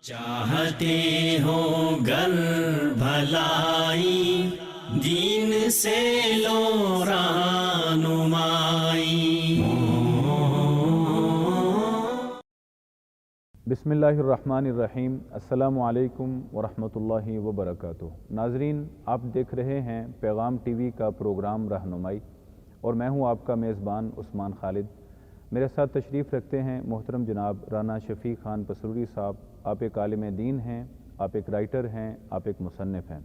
چاہتے ہو گر بھلائی دین سے لو رہنمائی۔ بسم اللہ الرحمن الرحیم۔ السلام علیکم ورحمۃ اللہ وبرکاتہ۔ ناظرین، آپ دیکھ رہے ہیں پیغام ٹی وی کا پروگرام رہنمائی، اور میں ہوں آپ کا میزبان عثمان خالد۔ میرے ساتھ تشریف رکھتے ہیں محترم جناب رانا شفیق خان پسروری صاحب۔ آپ ایک عالم دین ہیں، آپ ایک رائٹر ہیں، آپ ایک مصنف ہیں۔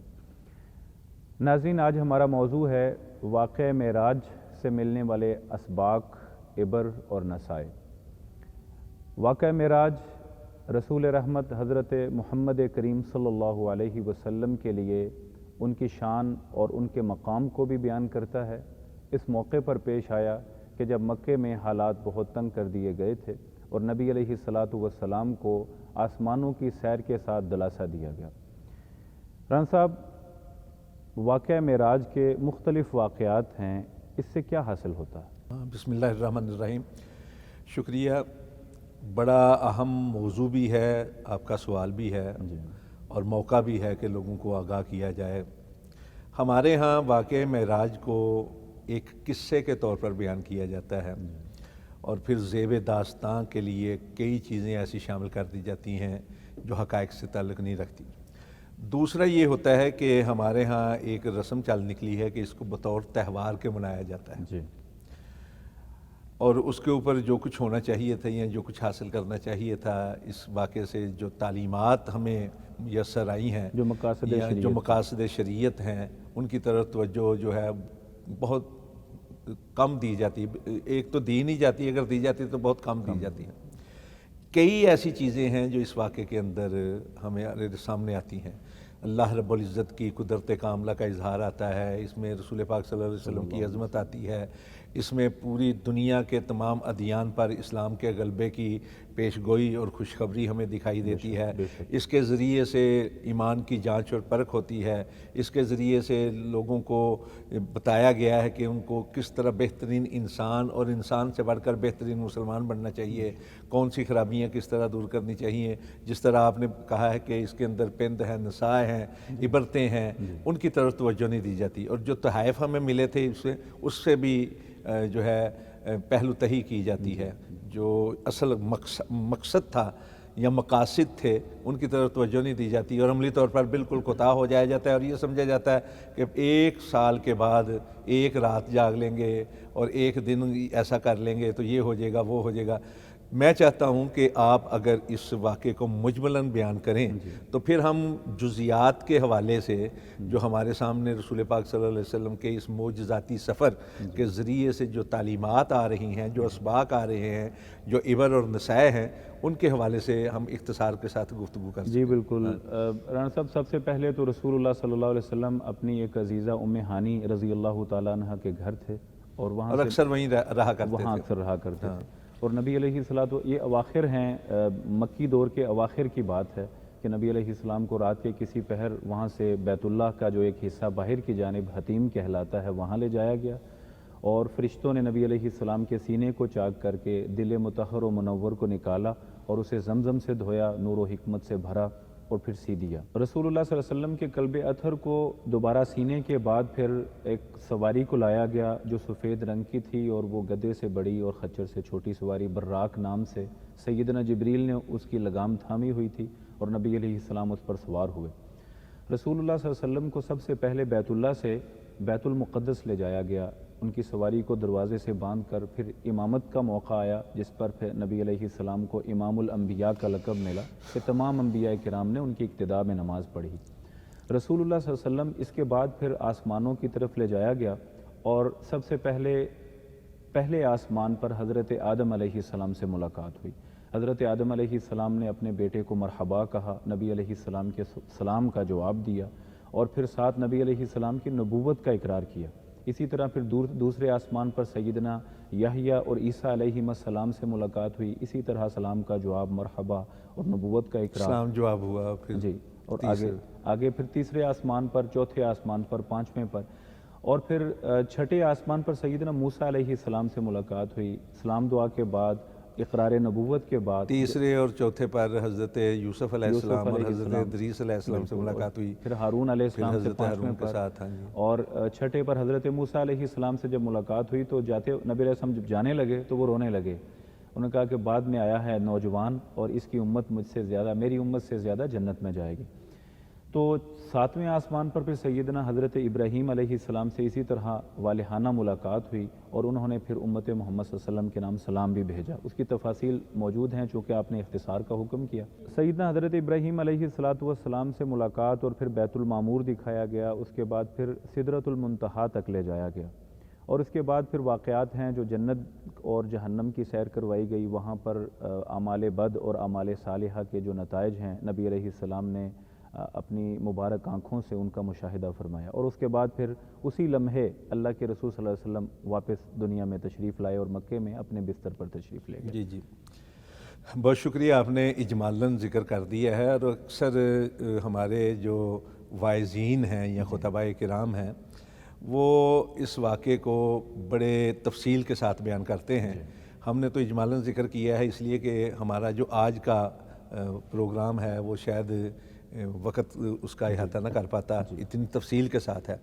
ناظرین، آج ہمارا موضوع ہے واقعہ معراج سے ملنے والے اسباق، عبر اور نصائح۔ واقعہ معراج رسول رحمت حضرت محمد کریم صلی اللہ علیہ وسلم کے لیے ان کی شان اور ان کے مقام کو بھی بیان کرتا ہے۔ اس موقع پر پیش آیا کہ جب مکے میں حالات بہت تنگ کر دیے گئے تھے اور نبی علیہ الصلاۃ والسلام کو آسمانوں کی سیر کے ساتھ دلاسا دیا گیا۔ رانا صاحب، واقعہ معراج کے مختلف واقعات ہیں، اس سے کیا حاصل ہوتا ہے؟ بسم اللہ الرحمن الرحیم۔ شکریہ۔ بڑا اہم موضوع بھی ہے، آپ کا سوال بھی ہے اور موقع بھی ہے کہ لوگوں کو آگاہ کیا جائے۔ ہمارے ہاں واقعہ معراج کو ایک قصے کے طور پر بیان کیا جاتا ہے، اور پھر زیب داستان کے لیے کئی چیزیں ایسی شامل کر دی جاتی ہیں جو حقائق سے تعلق نہیں رکھتی۔ دوسرا یہ ہوتا ہے کہ ہمارے ہاں ایک رسم چل نکلی ہے کہ اس کو بطور تہوار کے منایا جاتا ہے، اور اس کے اوپر جو کچھ ہونا چاہیے تھا یا جو کچھ حاصل کرنا چاہیے تھا، اس واقعے سے جو تعلیمات ہمیں میسر آئی ہیں، جو مقاصد شریعت ہیں، ان کی طرف توجہ جو ہے بہت کم دی جاتی ہے۔ ایک تو دی نہیں جاتی، اگر دی جاتی تو بہت کم دی جاتی ہے۔ کئی ایسی چیزیں ہیں جو اس واقعے کے اندر ہمیں سامنے آتی ہیں۔ اللہ رب العزت کی قدرت کاملہ کا اظہار آتا ہے، اس میں رسول پاک صلی اللہ علیہ وسلم کی عظمت آتی ہے، اس میں پوری دنیا کے تمام ادیان پر اسلام کے غلبے کی پیش گوئی اور خوشخبری ہمیں دکھائی دیتی ہے۔ اس کے ذریعے سے ایمان کی جانچ اور پرکھ ہوتی ہے، اس کے ذریعے سے لوگوں کو بتایا گیا ہے کہ ان کو کس طرح بہترین انسان اور انسان سے بڑھ کر بہترین مسلمان بننا چاہیے، کون سی خرابیاں کس طرح دور کرنی چاہیے۔ جس طرح آپ نے کہا ہے کہ اس کے اندر پند ہیں، نصائح ہیں، عبرتیں ہیں، ان کی طرف توجہ نہیں دی جاتی، اور جو تحائف ہمیں ملے تھے اس سے بھی جو ہے پہلو تہی کی جاتی ہے۔ جو اصل مقصد تھا یا مقاصد تھے، ان کی طرف توجہ نہیں دی جاتی، اور عملی طور پر بالکل کوتاہ ہو جایا جاتا ہے، اور یہ سمجھا جاتا ہے کہ ایک سال کے بعد ایک رات جاگ لیں گے اور ایک دن ایسا کر لیں گے تو یہ ہو جائے گا، وہ ہو جائے گا۔ میں چاہتا ہوں کہ آپ اگر اس واقعے کو مجملاً بیان کریں تو پھر ہم جزیات کے حوالے سے جو ہمارے سامنے رسول پاک صلی اللہ علیہ وسلم کے اس معجزاتی سفر کے ذریعے سے جو تعلیمات آ رہی ہیں، جو اسباق آ رہے ہیں، جو عبر اور نصائح ہیں، ان کے حوالے سے ہم اختصار کے ساتھ گفتگو کر سکتے ہیں۔ جی بالکل۔ رانا صاحب، سب سے پہلے تو رسول اللہ صلی اللہ علیہ وسلم اپنی ایک عزیزہ ام ہانی رضی اللہ تعالیٰ عنہ کے گھر تھے، اور وہاں اکثر وہیں رہا کرتے تھے۔ اور نبی علیہ الصلوۃ یہ اواخر ہیں، مکی دور کے اواخر کی بات ہے کہ نبی علیہ السلام کو رات کے کسی پہر وہاں سے بیت اللہ کا جو ایک حصہ باہر کی جانب حتیم کہلاتا ہے، وہاں لے جایا گیا، اور فرشتوں نے نبی علیہ السلام کے سینے کو چاک کر کے دل مطہر و منور کو نکالا اور اسے زمزم سے دھویا، نور و حکمت سے بھرا اور پھر سی دیا۔ رسول اللہ صلی اللہ علیہ وسلم کے قلب اطہر کو دوبارہ سینے کے بعد پھر ایک سواری کو لایا گیا جو سفید رنگ کی تھی، اور وہ گدھے سے بڑی اور خچر سے چھوٹی سواری، براق نام سے۔ سیدنا جبریل نے اس کی لگام تھامی ہوئی تھی اور نبی علیہ السلام اس پر سوار ہوئے۔ رسول اللہ صلی اللہ علیہ وسلم کو سب سے پہلے بیت اللہ سے بیت المقدس لے جایا گیا۔ ان کی سواری کو دروازے سے باندھ کر پھر امامت کا موقع آیا، جس پر پھر نبی علیہ السلام کو امام الانبیاء کا لقب ملا کہ تمام انبیاء کرام نے ان کی اقتداء میں نماز پڑھی۔ رسول اللہ صلی اللہ علیہ وسلم اس کے بعد پھر آسمانوں کی طرف لے جایا گیا، اور سب سے پہلے آسمان پر حضرت آدم علیہ السلام سے ملاقات ہوئی۔ حضرت آدم علیہ السلام نے اپنے بیٹے کو مرحبا کہا، نبی علیہ السلام کے سلام کا جواب دیا، اور پھر ساتھ نبی علیہ السلام کی نبوت کا اقرار کیا۔ اسی طرح پھر دوسرے آسمان پر سیدنا یحییٰ اور عیسیٰ علیہ السلام سے ملاقات ہوئی، اسی طرح سلام کا جواب، مرحبا اور نبوت کا اقرار، سلام جواب ہوا پھر جی، اور آگے پھر تیسرے آسمان پر، چوتھے آسمان پر، پانچویں پر، اور پھر چھٹے آسمان پر سیدنا موسیٰ علیہ السلام سے ملاقات ہوئی۔ سلام دعا کے بعد اقرار نبوت کے بعد تیسرے اور چوتھے پر حضرت یوسف علیہ السلام اور حضرت ادریس علیہ السلام سے ملاقات ہوئی، پھر ہارون علیہ پھر السلام سے حضرت ہارون کے ساتھ، ہاں جی، اور چھٹے پر حضرت موسیٰ علیہ السلام سے جب ملاقات ہوئی تو جاتے نبی علیہ السلام جب جانے لگے تو وہ رونے لگے. انہوں نے کہا کہ بعد میں آیا ہے نوجوان اور اس کی امت مجھ سے زیادہ، میری امت سے زیادہ جنت میں جائے گی. تو 7ویں آسمان پر پھر سیدنا حضرت ابراہیم علیہ السلام سے اسی طرح والہانہ ملاقات ہوئی اور انہوں نے پھر امت محمد صلی اللہ علیہ وسلم کے نام سلام بھی بھیجا. اس کی تفاصیل موجود ہیں چونکہ آپ نے اختصار کا حکم کیا. سیدنا حضرت ابراہیم علیہ السلام سے ملاقات اور پھر بیت المعمور دکھایا گیا، اس کے بعد پھر سدرۃ المنتہا تک لے جایا گیا، اور اس کے بعد پھر واقعات ہیں جو جنت اور جہنم کی سیر کروائی گئی. وہاں پر اعمال بد اور اعمال صالحہ کے جو نتائج ہیں نبی علیہ السلام نے اپنی مبارک آنکھوں سے ان کا مشاہدہ فرمایا، اور اس کے بعد پھر اسی لمحے اللہ کے رسول صلی اللہ علیہ وسلم واپس دنیا میں تشریف لائے اور مکے میں اپنے بستر پر تشریف لے گئے. جی جی، بہت شکریہ، آپ نے اجمالاً ذکر کر دیا ہے. اور اکثر ہمارے جو واعظین ہیں یا خطباء کرام ہیں وہ اس واقعے کو بڑے تفصیل کے ساتھ بیان کرتے ہیں. ہم نے تو اجمالاً ذکر کیا ہے اس لیے کہ ہمارا جو آج کا پروگرام ہے وہ شاید وقت اس کا احاطہ نہ کر پاتا، اتنی تفصیل کے ساتھ ہے.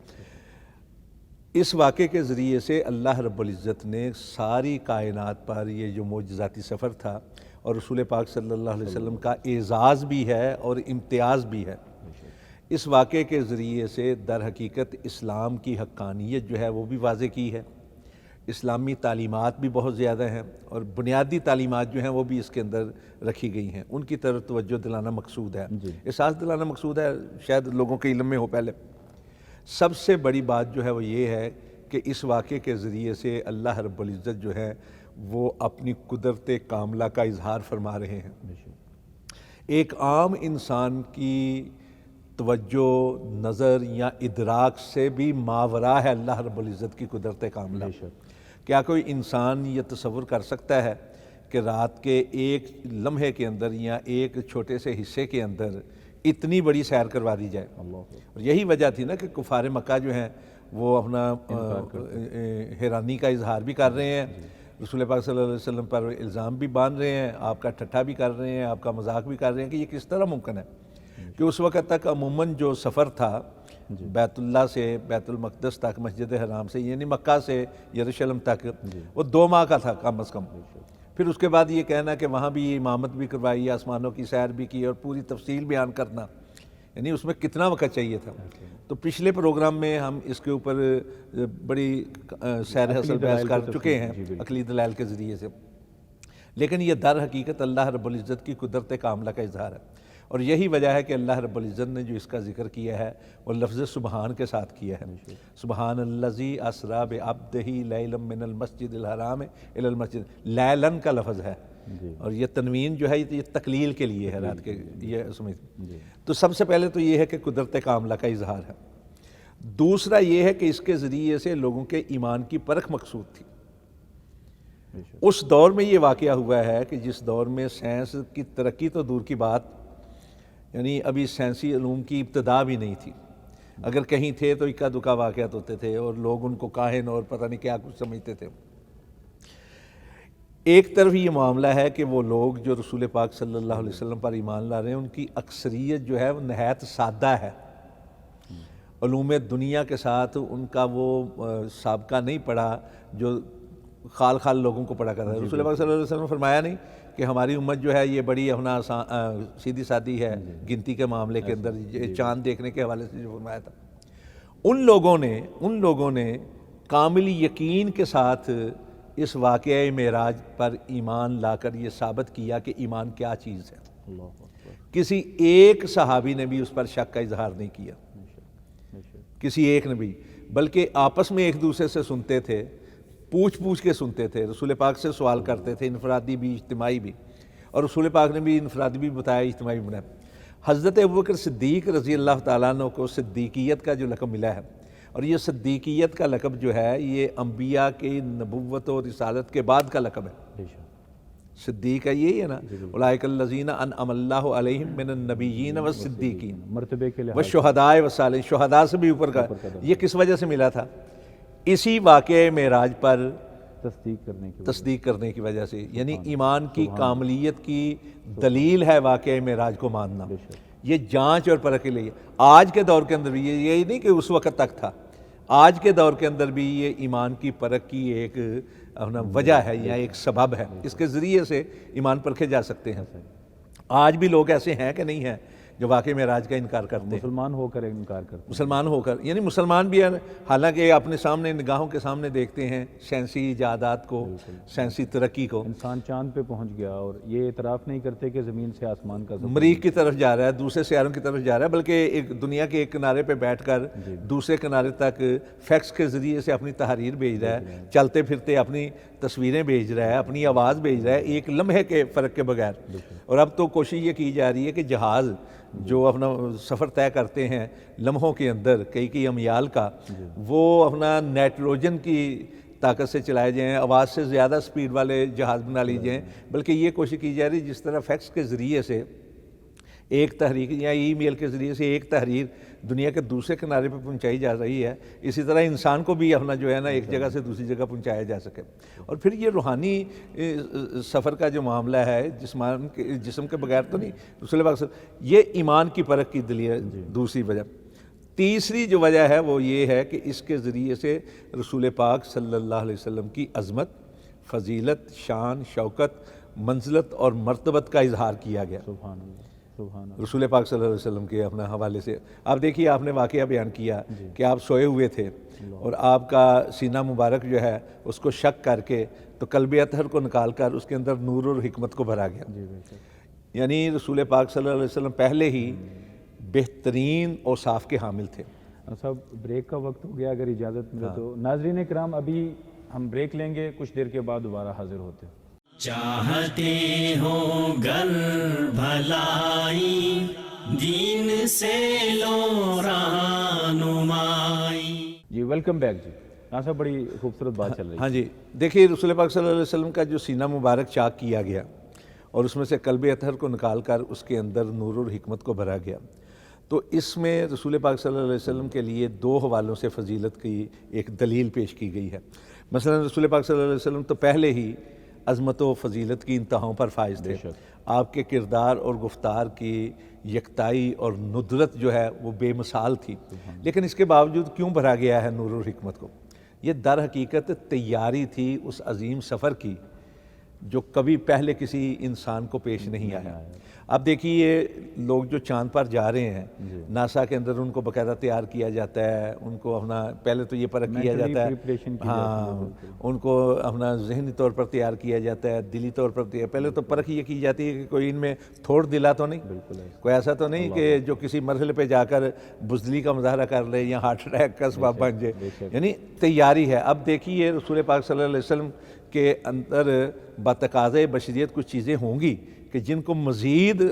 اس واقعے کے ذریعے سے اللہ رب العزت نے ساری کائنات پر یہ جو معجزاتی سفر تھا اور رسول پاک صلی اللہ علیہ وسلم کا اعزاز بھی ہے اور امتیاز بھی ہے، اس واقعے کے ذریعے سے در حقیقت اسلام کی حقانیت جو ہے وہ بھی واضح کی ہے. اسلامی تعلیمات بھی بہت زیادہ ہیں اور بنیادی تعلیمات جو ہیں وہ بھی اس کے اندر رکھی گئی ہیں، ان کی طرف توجہ دلانا مقصود ہے، احساس دلانا مقصود ہے. شاید لوگوں کے علم میں ہو. پہلے سب سے بڑی بات جو ہے وہ یہ ہے کہ اس واقعے کے ذریعے سے اللہ رب العزت جو ہے وہ اپنی قدرت کاملہ کا اظہار فرما رہے ہیں. ایک عام انسان کی توجہ، نظر یا ادراک سے بھی ماوراء ہے اللہ رب العزت کی قدرت کاملہ. کیا کوئی انسان یہ تصور کر سکتا ہے کہ رات کے ایک لمحے کے اندر یا ایک چھوٹے سے حصے کے اندر اتنی بڑی سیر کروا دی جائے؟ اور یہی وجہ تھی نا کہ کفار مکہ جو ہیں وہ اپنا حیرانی کا اظہار بھی کر رہے ہیں، رسول پاک صلی اللہ علیہ وسلم پر الزام بھی باندھ رہے ہیں، آپ کا ٹھٹھا بھی کر رہے ہیں، آپ کا مذاق بھی کر رہے ہیں کہ یہ کس طرح ممکن ہے کہ اس وقت تک عموماً جو سفر تھا بیت اللہ سے بیت المقدس تک، مسجد حرام سے یعنی مکہ سے یروشلم تک، وہ 2 ماہ کا تھا کم از کم. پھر اس کے بعد یہ کہنا کہ وہاں بھی امامت بھی کروائی، آسمانوں کی سیر بھی کی اور پوری تفصیل بیان کرنا، یعنی اس میں کتنا وقت چاہیے تھا. تو پچھلے پروگرام میں ہم اس کے اوپر بڑی سیر حاصل بحث کر چکے ہیں عقلی دلائل کے ذریعے سے. لیکن یہ در حقیقت اللہ رب العزت کی قدرت کاملہ کا اظہار ہے، اور یہی وجہ ہے کہ اللہ رب العزت نے جو اس کا ذکر کیا ہے وہ لفظ سبحان کے ساتھ کیا ہے. سبحان الذی اسریٰ بعبدہ لیلا من المسجد الحرام الی المسجد، لیلاً کا لفظ ہے، اور یہ تنوین جو ہے یہ تقلیل کے لیے ہے، رات کے یہ سمجھ. تو سب سے پہلے تو یہ ہے کہ قدرت کاملہ کا اظہار ہے. دوسرا یہ ہے کہ اس کے ذریعے سے لوگوں کے ایمان کی پرکھ مقصود تھی. اس دور میں یہ واقعہ ہوا ہے کہ جس دور میں سائنس کی ترقی تو دور کی بات، یعنی ابھی سائنسی علوم کی ابتدا بھی نہیں تھی. اگر کہیں تھے تو اکا دکا واقعات ہوتے تھے اور لوگ ان کو کاہن اور پتہ نہیں کیا کچھ سمجھتے تھے. ایک طرف یہ معاملہ ہے کہ وہ لوگ جو رسول پاک صلی اللہ علیہ وسلم پر ایمان لا رہے ہیں ان کی اکثریت جو ہے وہ نہایت سادہ ہے، علوم دنیا کے ساتھ ان کا وہ سابقہ نہیں پڑا جو خال خال لوگوں کو پڑا کرتا ہے. رسول پاک صلی اللہ علیہ وسلم نے فرمایا نہیں کہ ہماری امت جو ہے یہ بڑی اپنا سیدھی سادی ہے گنتی کے معاملے کے اندر. چاند دیکھنے کے حوالے سے جو فرمایا تھا، ان لوگوں نے کامل یقین کے ساتھ اس واقعہ معراج پر ایمان لا کر یہ ثابت کیا کہ ایمان کیا چیز ہے. کسی ایک صحابی نے بھی اس پر شک کا اظہار نہیں کیا، کسی ایک نے بھی، بلکہ آپس میں ایک دوسرے سے سنتے تھے، پوچھ کے سنتے تھے، رسول پاک سے سوال کرتے تھے، انفرادی بھی اجتماعی بھی، اور رسول پاک نے بھی انفرادی بھی بتایا، اجتماعی بھی بنایا. حضرت ابوبکر صدیق رضی اللہ تعالیٰ عنہ کو صدیقیت کا جو لقب ملا ہے، اور یہ صدیقیت کا لقب جو ہے یہ انبیاء کی نبوت اور رسالت کے بعد کا لقب ہے. صدیق ہے یہی ہے نا، اولئک الذین انعم اللہ علیہم من النبیین والصدیقین مرتبے کے لحاظ والشہداء والصالحین، شہداء سے بھی اوپر کا. یہ کس وجہ سے ملا تھا؟ اسی واقعہ معراج پر تصدیق کرنے کی وجہ سے، یعنی ایمان کی کاملیت کی دلیل ہے واقعہ معراج کو ماننا۔ یہ جانچ اور پرکھ کے لیے آج کے دور کے اندر بھی یہی نہیں کہ اس وقت تک تھا، آج کے دور کے اندر بھی یہ ایمان کی پرکھ کی ایک وجہ ہے یا ایک سبب ہے، اس کے ذریعے سے ایمان پرکھے جا سکتے ہیں۔ آج بھی لوگ ایسے ہیں کہ نہیں ہیں جو واقعی معراج کا انکار کرتے ہیں، مسلمان ہو کر انکار کرتے ہیں، مسلمان ہو کر، یعنی مسلمان بھی ہیں، حالانکہ اپنے سامنے نگاہوں کے سامنے دیکھتے ہیں سائنسی ایجادات کو، سائنسی ترقی کو، انسان چاند پہ پہنچ گیا اور یہ اعتراف نہیں کرتے کہ زمین سے آسمان کا مریخ کی طرف جا رہا ہے، دوسرے سیاروں کی طرف جا رہا ہے، بلکہ ایک دنیا کے ایک کنارے پہ بیٹھ کر دوسرے کنارے تک فیکس کے ذریعے سے اپنی تحریر بھیج رہا ہے، چلتے پھرتے اپنی تصویریں بھیج رہا ہے، اپنی آواز بھیج رہا ہے، ایک لمحے کے فرق کے بغیر۔ اور اب تو کوشش یہ کی جا رہی ہے کہ جہاز جو اپنا سفر طے کرتے ہیں لمحوں کے اندر کئی امیال کا، وہ اپنا نائٹروجن کی طاقت سے چلائے جائیں، آواز سے زیادہ سپیڈ والے جہاز بنا لی جائیں، بلکہ یہ کوشش کی جا رہی ہے جس طرح فیکس کے ذریعے سے ایک تحریر یا ای میل کے ذریعے سے ایک تحریر دنیا کے دوسرے کنارے پہ پہنچائی جا رہی ہے، اسی طرح انسان کو بھی اپنا جو ہے نا ایک جگہ سے دوسری جگہ پہنچایا جا سکے۔ اور پھر یہ روحانی سفر کا جو معاملہ ہے جسم کے بغیر تو نہیں، رسول پاک صلی اللہ علیہ وسلم، یہ ایمان کی پرکھ کی دلیل دوسری وجہ۔ تیسری جو وجہ ہے وہ یہ ہے کہ اس کے ذریعے سے رسول پاک صلی اللہ علیہ وسلم کی عظمت، فضیلت، شان، شوکت، منزلت اور مرتبت کا اظہار کیا گیا۔ سبحان اللہ، سبحان اللہ۔ رسول پاک صلی اللہ علیہ وسلم کے اپنے حوالے سے آپ دیکھیے، آپ نے واقعہ بیان کیا کہ آپ سوئے ہوئے تھے اور آپ کا سینہ مبارک جو ہے اس کو شق کر کے تو قلب اطہر کو نکال کر اس کے اندر نور اور حکمت کو بھرا گیا۔ یعنی رسول پاک صلی اللہ علیہ وسلم پہلے ہی بہترین اوصاف کے حامل تھے۔ صاحب بریک کا وقت ہو گیا، اگر اجازت ملے تو ناظرین کرام ابھی ہم بریک لیں گے، کچھ دیر کے بعد دوبارہ حاضر ہوتے ہیں۔ چاہتے ہو گر بھلائی دین سے لو رہنمائی۔ جی ویلکم بیک جی، صاحب بڑی خوبصورت بات چل رہی ہے۔ ہاں جی، دیکھیے رسول پاک صلی اللہ علیہ وسلم کا جو سینہ مبارک چاک کیا گیا اور اس میں سے قلب اطہر کو نکال کر اس کے اندر نور اور حکمت کو بھرا گیا، تو اس میں رسول پاک صلی اللہ علیہ وسلم کے لیے دو حوالوں سے فضیلت کی ایک دلیل پیش کی گئی ہے۔ مثلا رسول پاک صلی اللہ علیہ وسلم تو پہلے ہی عظمت و فضیلت کی انتہاؤں پر فائز تھے، آپ کے کردار اور گفتار کی یکتائی اور ندرت جو ہے وہ بے مثال تھی، لیکن اس کے باوجود کیوں بھرا گیا ہے نور اور حکمت کو؟ یہ در حقیقت تیاری تھی اس عظیم سفر کی جو کبھی پہلے کسی انسان کو پیش نہیں آیا۔ اب دیکھیے لوگ جو چاند پر جا رہے ہیں، ناسا کے اندر ان کو باقاعدہ تیار کیا جاتا ہے، ان کو اپنا پہلے تو یہ پرکھ کیا جاتا ہے، ہاں ان کو اپنا ذہنی طور پر تیار کیا جاتا ہے، دلی طور پر پہلے تو پرکھ یہ کی جاتی ہے کہ کوئی ان میں تھوڑ دلا تو نہیں، کوئی ایسا تو نہیں کہ جو کسی مرحلے پہ جا کر بزدلی کا مظاہرہ کر لے یا ہارٹ اٹیک کا سبب بن جائے، یعنی تیاری ہے۔ اب دیکھیے رسول پاک صلی اللہ علیہ وسلم کے اندر بتقاضۂ بشریت کچھ چیزیں ہوں گی کہ جن کو مزید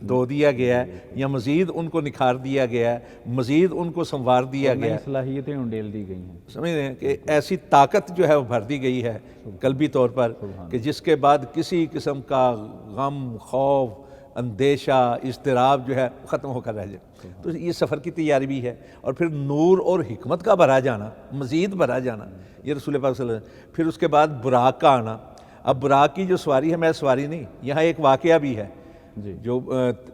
دو دیا گیا ہے یا مزید ان کو نکھار دیا گیا ہے، مزید ان کو سنوار دیا گیا ہے، صلاحیتیں انڈیل دی گئی ہیں، سمجھ رہے ہیں کہ ایسی طاقت جو ہے وہ بھر دی گئی ہے قلبی طور پر کہ جس کے بعد کسی قسم کا غم، خوف، اندیشہ، اضطراب جو ہے ختم ہو کر رہ جائے۔ تو یہ سفر کی تیاری بھی ہے، اور پھر نور اور حکمت کا بھرا جانا، مزید بھرا جانا، یہ رسول پاک صلی اللہ علیہ وسلم۔ پھر اس کے بعد براق کا آنا۔ اب براق کی جو سواری ہے میں سواری نہیں، یہاں ایک واقعہ بھی ہے جو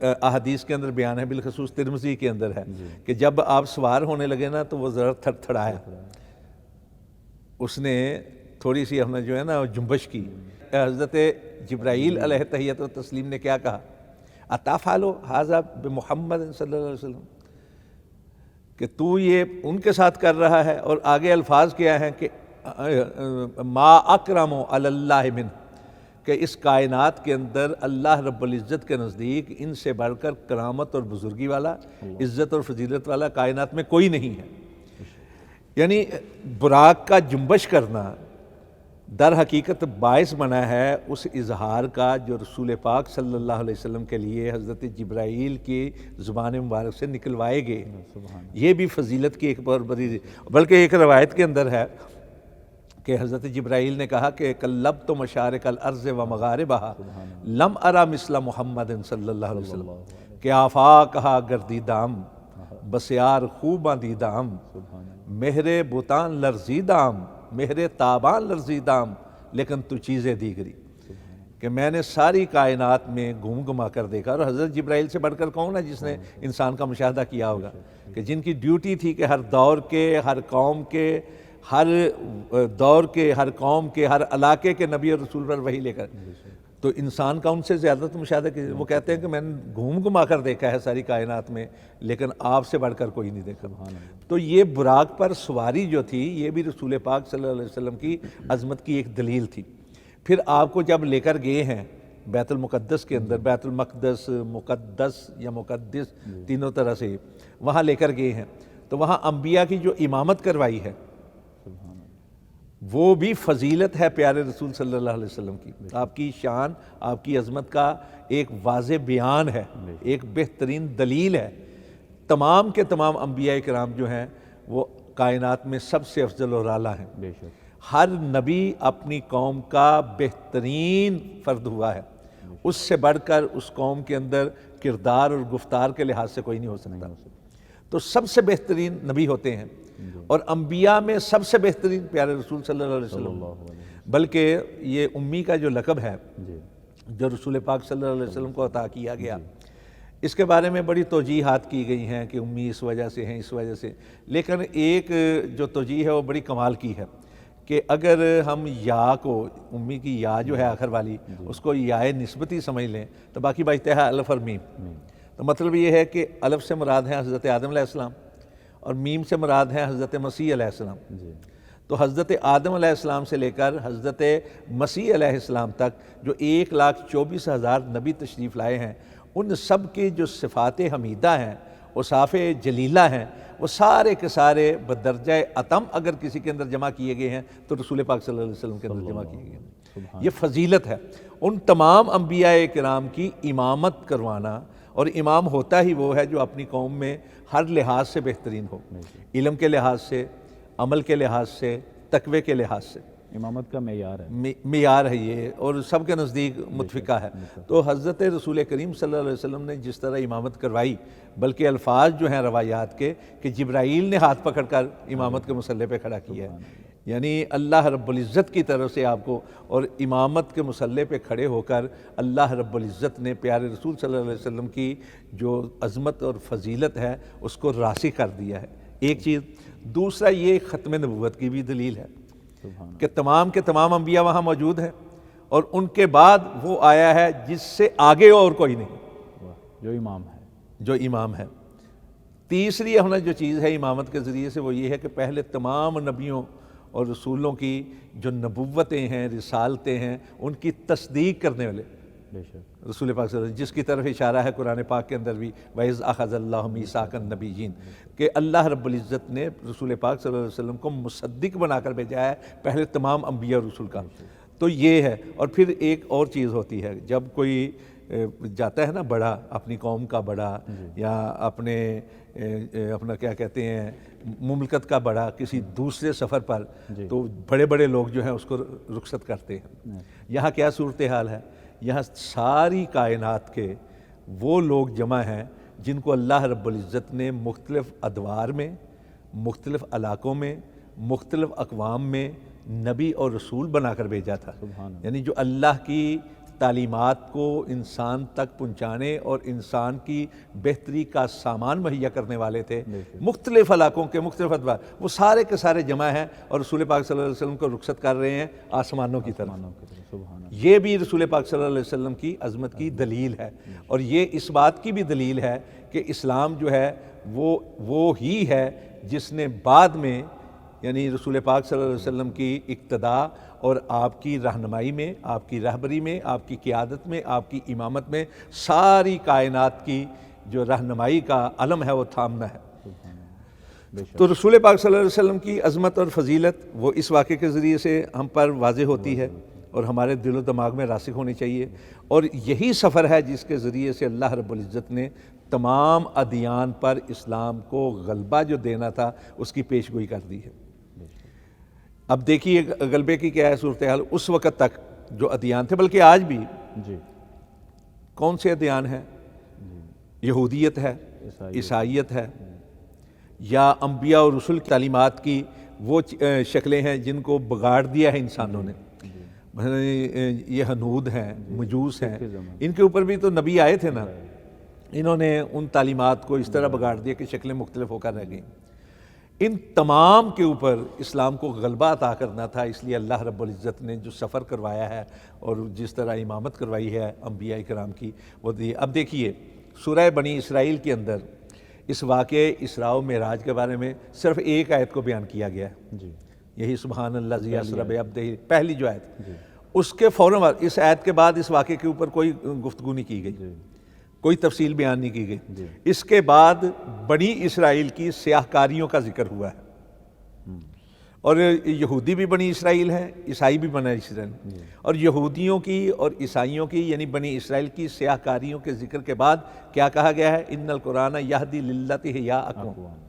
احادیث کے اندر بیان ہے، بالخصوص ترمذی کے اندر ہے کہ جب آپ سوار ہونے لگے نا تو وہ ذرا تھر تھڑایا، اس نے تھوڑی سی اپنا جو ہے نا جنبش کی۔ حضرت جبرائیل علیہ تحیت و تسلیم نے کیا کہا؟ اتفعلوا ھذا بمحمد صلی اللہ علیہ وسلم، کہ تو یہ ان کے ساتھ کر رہا ہے، اور آگے الفاظ کیا ہیں کہ ما اکرم علی اللہ من، کہ اس کائنات کے اندر اللہ رب العزت کے نزدیک ان سے بڑھ کر کرامت اور بزرگی والا، عزت اور فضیلت والا کائنات میں کوئی نہیں ہے۔ یعنی براق کا جنبش کرنا در حقیقت باعث بنا ہے اس اظہار کا جو رسول پاک صلی اللہ علیہ وسلم کے لیے حضرت جبرائیل کی زبان مبارک سے نکلوائے گئے۔ یہ بھی فضیلت کی ایک بہت بڑی، بلکہ ایک روایت کے اندر ہے کہ حضرت جبرائیل نے کہا کہ قلبت مشارق الارض و مغاربہا لم ارا مثل محمد صلی اللہ علیہ وسلم، کہ آفاقہا گردیدام بسیار خوباں دیدام، مہر بوتان لرزیدام، مہر تابان لرزیدام لیکن تو چیزیں دیگری، کہ میں نے ساری کائنات میں گھوم گھما کر دیکھا. اور حضرت جبرائیل سے بڑھ کر کون ہے جس نے انسان کا مشاہدہ کیا ہوگا، کہ جن کی ڈیوٹی تھی کہ ہر دور کے، ہر قوم کے، ہر دور کے، ہر قوم کے، ہر علاقے کے نبی اور رسول پر وحی لے کر. تو انسان کا ان سے زیادہ تو مشاہدہ کیا. وہ کہتے ہیں کہ میں نے گھوم گھما کر دیکھا ہے ساری کائنات میں، لیکن آپ سے بڑھ کر کوئی نہیں دیکھا. تو یہ براق پر سواری جو تھی یہ بھی رسول پاک صلی اللہ علیہ وسلم کی عظمت کی ایک دلیل تھی. پھر آپ کو جب لے کر گئے ہیں بیت المقدس کے اندر، بیت المقدس، مقدس یا مقدس تینوں طرح سے وہاں لے کر گئے ہیں، تو وہاں انبیاء کی جو امامت کروائی ہے وہ بھی فضیلت ہے پیارے رسول صلی اللہ علیہ وسلم کی. آپ کی شان، آپ کی عظمت کا ایک واضح بیان ہے، ایک بہترین دلیل ہے. تمام کے تمام انبیاء کرام جو ہیں وہ کائنات میں سب سے افضل اور اعلیٰ ہیں. بے شک. ہر نبی اپنی قوم کا بہترین فرد ہوا ہے، اس سے بڑھ کر اس قوم کے اندر کردار اور گفتار کے لحاظ سے کوئی نہیں ہو سکتا. تو سب سے بہترین نبی ہوتے ہیں، اور انبیاء میں سب سے بہترین پیارے رسول صلی اللہ علیہ وسلم. بلکہ یہ امی کا جو لقب ہے جو رسول پاک صلی اللہ علیہ وسلم کو عطا کیا گیا، اس کے بارے میں بڑی توجیحات کی گئی ہیں کہ امی اس وجہ سے ہیں، اس وجہ سے. لیکن ایک جو توجیح ہے وہ بڑی کمال کی ہے کہ اگر ہم یا کو، امی کی یا جو ہے آخر والی، اس کو یا نسبتی سمجھ لیں تو باقی بچتا ہے الف اور میم. تو مطلب یہ ہے کہ الف سے مراد ہے حضرت آدم علیہ السلام اور میم سے مراد ہے حضرت مسیح علیہ السلام. تو حضرت آدم علیہ السلام سے لے کر حضرت مسیح علیہ السلام تک جو 1,24,000 نبی تشریف لائے ہیں، ان سب کی جو صفات حمیدہ ہیں، اوصاف جلیلہ ہیں، وہ سارے کے سارے بدرجہ اتم اگر کسی کے اندر جمع کیے گئے ہیں تو رسول پاک صلی اللہ علیہ وسلم کے اندر جمع کیے گئے ہیں. یہ فضیلت ہے. ان تمام انبیاء کرام کی امامت کروانا، اور امام ہوتا ہی وہ ہے جو اپنی قوم میں ہر لحاظ سے بہترین ہو، علم کے لحاظ سے، عمل کے لحاظ سے، تقوی کے لحاظ سے. امامت کا معیار ہے، معیار ہے یہ، اور سب کے نزدیک متفقہ ہے. تو حضرت رسول کریم صلی اللہ علیہ وسلم نے جس طرح امامت کروائی، بلکہ الفاظ جو ہیں روایات کے کہ جبرائیل نے ہاتھ پکڑ کر امامت کے مسلح پہ کھڑا کیا ہے، یعنی اللہ رب العزت کی طرف سے آپ کو، اور امامت کے مسلح پہ کھڑے ہو کر اللہ رب العزت نے پیارے رسول صلی اللہ علیہ وسلم کی جو عظمت اور فضیلت ہے اس کو راسخ کر دیا ہے. ایک چیز. دوسرا یہ ختم نبوت کی بھی دلیل ہے کہ تمام کے تمام انبیاء وہاں موجود ہیں، اور ان کے بعد وہ آیا ہے جس سے آگے اور کوئی نہیں، جو امام ہے. جو امام ہے. تیسری ہمیں جو چیز ہے امامت کے ذریعے سے وہ یہ ہے کہ پہلے تمام نبیوں اور رسولوں کی جو نبوتیں ہیں، رسالتیں ہیں، ان کی تصدیق کرنے والے بے شک رسول پاک صلی اللہ علیہ وسلم، جس کی طرف اشارہ ہے قرآن پاک کے اندر بھی، وَإِذْ أَخَذَ اللَّهُ مِيثَاقَ النَّبِيِّينَ، کہ اللہ رب العزت نے رسول پاک صلی اللہ علیہ وسلم کو مصدق بنا کر بھیجا ہے پہلے تمام انبیاء اور رسول کا. تو یہ ہے. اور پھر ایک اور چیز ہوتی ہے، جب کوئی جاتا ہے نا بڑا، اپنی قوم کا بڑا یا اپنا کیا کہتے ہیں مملکت کا بڑا کسی دوسرے سفر پر، تو بڑے بڑے لوگ جو ہیں اس کو رخصت کرتے ہیں. یہاں کیا صورتحال ہے؟ یہاں ساری کائنات کے وہ لوگ جمع ہیں جن کو اللہ رب العزت نے مختلف ادوار میں، مختلف علاقوں میں، مختلف اقوام میں نبی اور رسول بنا کر بھیجا تھا. یعنی جو اللہ کی تعلیمات کو انسان تک پہنچانے اور انسان کی بہتری کا سامان مہیا کرنے والے تھے، مختلف علاقوں کے مختلف ادوار، وہ سارے کے سارے جمع ہیں اور رسول پاک صلی اللہ علیہ وسلم کو رخصت کر رہے ہیں آسمانوں کی طرف. یہ بھی رسول پاک صلی اللہ علیہ وسلم کی عظمت کی دلیل ہے. اور یہ اس بات کی بھی دلیل ہے کہ اسلام جو ہے وہ ہی ہے جس نے بعد میں، یعنی رسول پاک صلی اللہ علیہ وسلم کی اقتداء اور آپ کی رہنمائی میں، آپ کی رہبری میں، آپ کی قیادت میں، آپ کی امامت میں ساری کائنات کی جو رہنمائی کا علم ہے وہ تھامنا ہے. تو رسول پاک صلی اللہ علیہ وسلم کی عظمت اور فضیلت وہ اس واقعے کے ذریعے سے ہم پر واضح ہوتی ہے اور ہمارے دل و دماغ میں راسخ ہونی چاہیے. اور یہی سفر ہے جس کے ذریعے سے اللہ رب العزت نے تمام ادیان پر اسلام کو غلبہ جو دینا تھا اس کی پیشگوئی کر دی ہے. اب دیکھیے غلبے کی کیا ہے صورتحال. اس وقت تک جو ادیان تھے، بلکہ آج بھی کون سے ادیان ہیں؟ یہودیت ہے، عیسائیت ہے، یا انبیاء اور رسول کی تعلیمات کی وہ شکلیں ہیں جن کو بگاڑ دیا ہے انسانوں نے. یہ ہنود ہیں, مجوس ہیں, ان کے اوپر بھی تو نبی آئے تھے نا, انہوں نے ان تعلیمات کو اس طرح بگاڑ دیا کہ شکلیں مختلف ہو کر رہ گئیں. ان تمام کے اوپر اسلام کو غلبہ عطا کرنا تھا, اس لیے اللہ رب العزت نے جو سفر کروایا ہے اور جس طرح امامت کروائی ہے انبیاء کرام کی, وہ اب دیکھیے سورہ بنی اسرائیل کے اندر اس واقعے اسراء و معراج کے بارے میں صرف ایک آیت کو بیان کیا گیا ہے, جی یہی سبحان اللہ ذی اسری بعبدہ, پہلی جو آیت. اس کے فوراً بعد اس آیت کے بعد اس واقعے کے اوپر کوئی گفتگو نہیں کی گئی, کوئی تفصیل بیان نہیں کی گئی. اس کے بعد بنی اسرائیل کی سیاہ کاریوں کا ذکر ہوا ہے, اور یہودی بھی بنی اسرائیل ہیں, عیسائی بھی بنی اسرائیل, اور یہودیوں کی اور عیسائیوں کی یعنی بنی اسرائیل کی سیاہ کاریوں کے ذکر کے بعد کیا کہا گیا ہے, ان القرآن یہدی للتی ہی یا اقوام,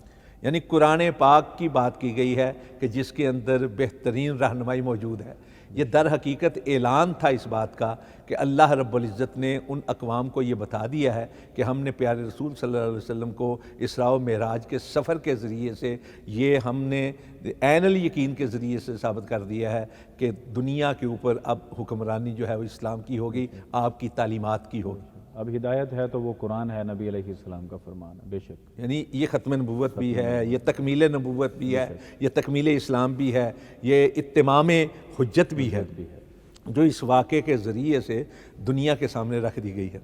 یعنی قرآن پاک کی بات کی گئی ہے کہ جس کے اندر بہترین رہنمائی موجود ہے. یہ در حقیقت اعلان تھا اس بات کا کہ اللہ رب العزت نے ان اقوام کو یہ بتا دیا ہے کہ ہم نے پیارے رسول صلی اللہ علیہ وسلم کو اسراء و معراج کے سفر کے ذریعے سے یہ ہم نے عین الیقین کے ذریعے سے ثابت کر دیا ہے کہ دنیا کے اوپر اب حکمرانی جو ہے وہ اسلام کی ہوگی, آپ کی تعلیمات کی ہوگی. اب ہدایت ہے تو وہ قرآن ہے, نبی علیہ السلام کا فرمان ہے, بے شک. یعنی یہ ختم نبوت بھی ہے, یہ تکمیل نبوت بھی ہے, یہ تکمیل اسلام بھی ہے, یہ اتمام حجت بھی ہے, جو اس واقعے کے ذریعے سے دنیا کے سامنے رکھ دی گئی ہے.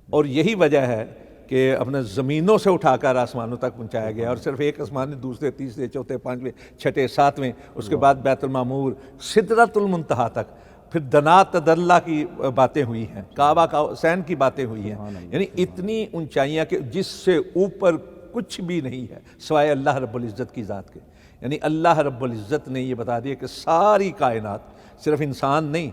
اور یہی وجہ ہے کہ اپنے زمینوں سے اٹھا کر آسمانوں تک پہنچایا گیا, اور صرف ایک آسمان نے, دوسرے, تیسرے, چوتھے, پانچویں, چھٹے, ساتویں, اس کے بعد بیت المعمور, سدرۃ المنتہا تک, پھر دنا تدلہ کی باتیں ہوئی ہیں, کعبہ کا حسین کی باتیں ہوئی ہیں. یعنی اتنی اونچائیاں کہ جس سے اوپر کچھ بھی نہیں ہے سوائے اللہ رب العزت کی ذات کے. یعنی اللہ رب العزت نے یہ بتا دیا کہ ساری کائنات, صرف انسان نہیں,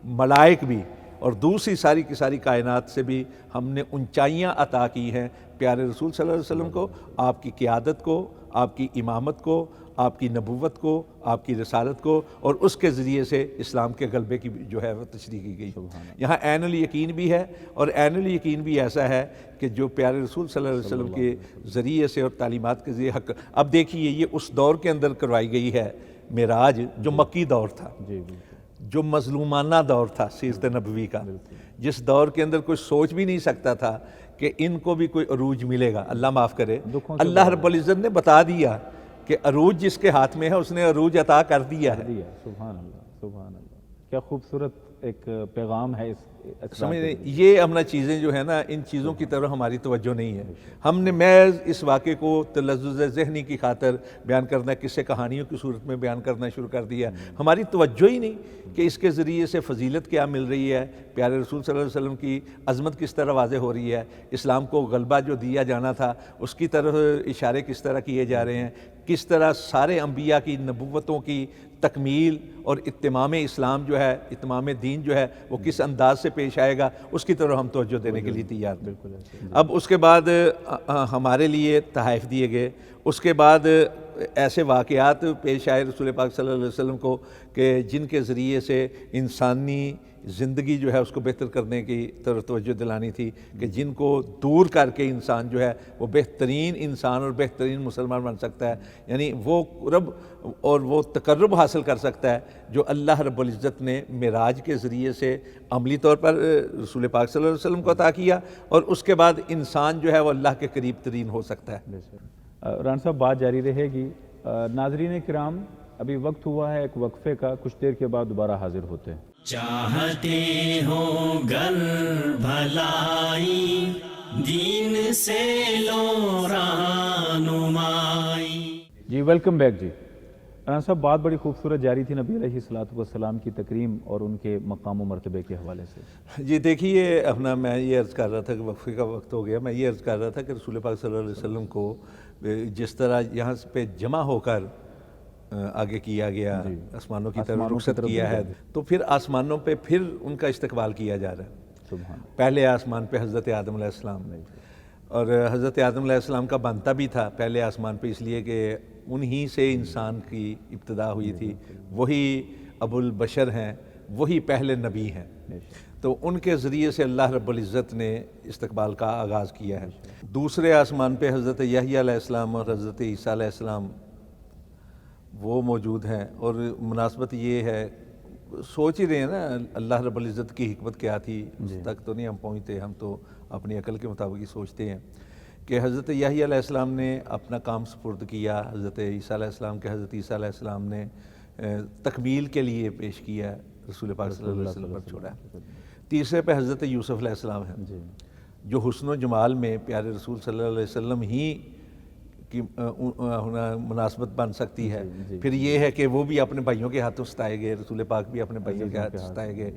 ملائک بھی اور دوسری ساری کی ساری کائنات سے بھی ہم نے اونچائیاں عطا کی ہیں پیارے رسول صلی اللہ علیہ وسلم کو, آپ کی قیادت کو, آپ کی امامت کو, آپ کی نبوت کو, آپ کی رسالت کو, اور اس کے ذریعے سے اسلام کے غلبے کی جو ہے وہ تشریح کی گئی. یہاں عین الیقین بھی ہے, اور عین الیقین بھی ایسا ہے کہ جو پیارے رسول صلی اللہ علیہ وسلم کے ذریعے سے اور تعلیمات کے ذریعے حق. اب دیکھیے یہ اس دور کے اندر کروائی گئی ہے معراج جو مکی دور تھا, جو مظلومانہ دور تھا سیرت نبوی کا, جس دور کے اندر کوئی سوچ بھی نہیں سکتا تھا کہ ان کو بھی کوئی عروج ملے گا. اللہ معاف کرے, اللہ رب العزت نے بتا دیا کہ عروج جس کے ہاتھ میں ہے اس نے عروج عطا کر دیا ہے. سبحان اللہ, سبحان اللہ, کیا خوبصورت ایک پیغام ہے اس. سمجھ رہے, یہ اپنا چیزیں جو ہے نا, ان چیزوں کی طرف ہماری توجہ نہیں ہے. ہم نے محض اس واقعے کو تلذذ ذہنی کی خاطر بیان کرنا, قصے کہانیوں کی صورت میں بیان کرنا شروع کر دیا. ہماری توجہ ہی نہیں کہ اس کے ذریعے سے فضیلت کیا مل رہی ہے, پیارے رسول صلی اللہ علیہ وسلم کی عظمت کس طرح واضح ہو رہی ہے, اسلام کو غلبہ جو دیا جانا تھا اس کی طرف اشارے کس طرح کیے جا رہے ہیں, کس طرح سارے انبیاء کی نبوتوں کی تکمیل اور اتمام اسلام جو ہے, اتمام دین جو ہے وہ کس انداز سے پیش آئے گا, اس کی طرف ہم توجہ دینے کے لیے تیار. بالکل. اب اس کے بعد ہمارے لیے تحائف دیے گئے, اس کے بعد ایسے واقعات پیش آئے رسول پاک صلی اللہ علیہ وسلم کو کہ جن کے ذریعے سے انسانی زندگی جو ہے اس کو بہتر کرنے کی طرف توجہ دلانی تھی, کہ جن کو دور کر کے انسان جو ہے وہ بہترین انسان اور بہترین مسلمان بن سکتا ہے. یعنی وہ قرب اور وہ تقرب حاصل کر سکتا ہے جو اللہ رب العزت نے معراج کے ذریعے سے عملی طور پر رسول پاک صلی اللہ علیہ وسلم کو عطا کیا, اور اس کے بعد انسان جو ہے وہ اللہ کے قریب ترین ہو سکتا ہے. ران صاحب بات جاری رہے گی. ناظرین کرام, ابھی وقت ہوا ہے ایک وقفے کا, کچھ دیر کے بعد دوبارہ حاضر ہوتے ہیں. چاہتے ہو گر بھلائی, دین سے لو رہنمائی. جی ویلکم بیک. جی ران صاحب, بات بڑی خوبصورت جاری تھی نبی علیہ الصلوۃ والسلام کی تکریم اور ان کے مقام و مرتبے کے حوالے سے. جی دیکھیے, اپنا میں یہ عرض کر رہا تھا کہ وقفے کا وقت ہو گیا, میں یہ عرض کر رہا تھا کہ رسول پاک صلی اللہ علیہ وسلم کو جس طرح یہاں پہ جمع ہو کر آگے کیا گیا, آسمانوں کی طرف رخصت کیا ہے, تو پھر آسمانوں پہ پھر ان کا استقبال کیا جا رہا ہے. پہلے آسمان پہ حضرت آدم علیہ السلام, اور حضرت آدم علیہ السلام کا بنتا بھی تھا پہلے آسمان پہ, اس لیے کہ انہی سے انسان کی ابتدا ہوئی تھی, وہی ابو البشر ہیں, وہی پہلے نبی ہیں, تو ان کے ذریعے سے اللہ رب العزت نے استقبال کا آغاز کیا ہے. دوسرے آسمان پہ حضرت یحییٰ علیہ السلام اور حضرت عیسیٰ علیہ السلام وہ موجود ہیں. اور مناسبت یہ ہے، سوچ ہی رہے ہیں نا اللہ رب العزت کی حکمت کیا تھی، اس تک تو نہیں ہم پہنچتے، ہم تو اپنی عقل کے مطابق ہی سوچتے ہیں کہ حضرت یحییٰ علیہ السلام نے اپنا کام سپرد کیا، حضرت عیسیٰ علیہ السلام کے حضرت عیسیٰ علیہ السلام نے تکمیل کے لیے پیش کیا، رسول پاک صلی اللہ علیہ وسلم پر چھوڑا. تیسرے پہ حضرت یوسف علیہ السلام ہیں جو حسن و جمال میں پیارے رسول صلی اللہ علیہ وسلم ہی کی مناسبت بن سکتی ہے. پھر یہ ہے کہ وہ بھی اپنے بھائیوں کے ہاتھوں ستائے گئے، رسول پاک بھی اپنے بھائیوں کے ہاتھ ستائے گئے،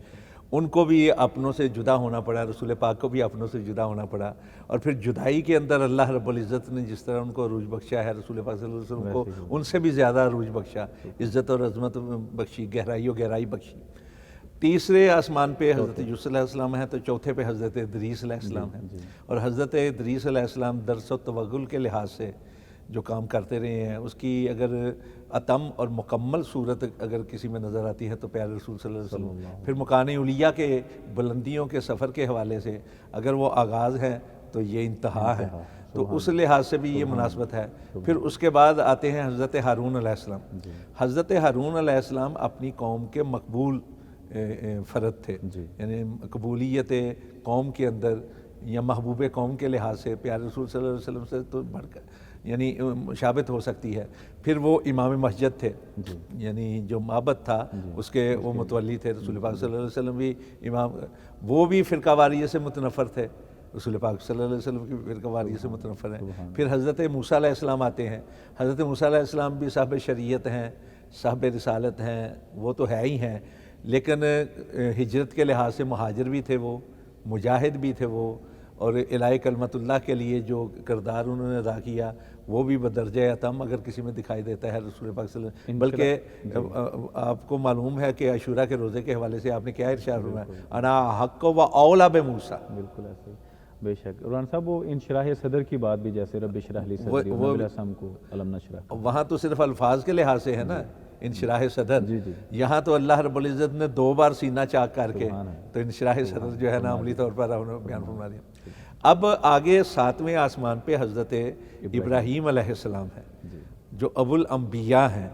ان کو بھی اپنوں سے جدا ہونا پڑا، رسول پاک کو بھی اپنوں سے جدا ہونا پڑا. اور پھر جدائی کے اندر اللہ رب العزت نے جس طرح ان کو عروج بخشا ہے، رسول پاک صلی اللہ علیہ وسلم کو ان سے بھی زیادہ عروج بخشا، عزت اور عظمت بخشی، گہرائی بخشی. تیسرے آسمان پہ حضرت یوسف علیہ السلام ہیں، تو چوتھے پہ حضرت ادریس علیہ السلام ہیں. اور حضرت ادریس علیہ السلام درس و توغل کے لحاظ سے جو کام کرتے رہے ہیں، اس کی اگر اتم اور مکمل صورت اگر کسی میں نظر آتی ہے تو پیارے رسول صلی اللہ علیہ وسلم. پھر مکان علیہ کے بلندیوں کے سفر کے حوالے سے اگر وہ آغاز ہے تو یہ انتہا ہے، تو اس لحاظ سے بھی یہ مناسبت ہے. پھر اس کے بعد آتے ہیں حضرت ہارون علیہ السلام. حضرت ہارون علیہ السلام اپنی قوم کے مقبول فرد تھے، یعنی قبولیت قوم کے اندر یا محبوب قوم کے لحاظ سے پیارے رسول صلی اللہ علیہ وسلم سے تو بڑھ کر یعنی مشابہت ہو سکتی ہے. پھر وہ امام مسجد تھے، یعنی جو معبد تھا اس کے وہ متولی تھے. رسول پاک صلی اللہ علیہ وسلم بھی امام، وہ بھی فرقہ واریت سے متنفر تھے، رسول پاک صلی اللہ علیہ وسلم کی فرقہ واریت سے متنفر ہیں. پھر حضرت موسیٰ علیہ السلام آتے ہیں. حضرت موسیٰ علیہ السلام بھی صاحب شریعت ہیں، صاحب رسالت ہیں، وہ تو ہے ہی ہیں، لیکن ہجرت کے لحاظ سے مہاجر بھی تھے، وہ مجاہد بھی تھے وہ، اور الہی کلمت اللہ کے لیے جو کردار انہوں نے ادا کیا وہ بھی بدرجہ اتم اگر کسی میں دکھائی دیتا ہے رسول پاک صلی اللہ علیہ وسلم. بلکہ آپ کو معلوم ہے کہ عاشورہ کے روزے کے حوالے سے آپ نے کیا ارشاد فرمایا، انا حق و اولا بموسیٰ. بالکل ایسے بے شک. عمران صاحب وہ انشراح صدر کی بات بھی، جیسے رب اشرح لی صدری، نبی علیہ السلام کو علم نشرح، وہاں تو صرف الفاظ کے لحاظ سے ہے نا انشراح صدر. یہاں تو اللہ رب العزت نے 2 بار سینہ چاک کر کے تو انشراح صدر جو ہے نا عملی طور پر انہوں نے بیان فرما دیا. اب آگے 7ویں آسمان پہ حضرت ابراہیم علیہ السلام ہیں جو ابو الانبیاء ہیں،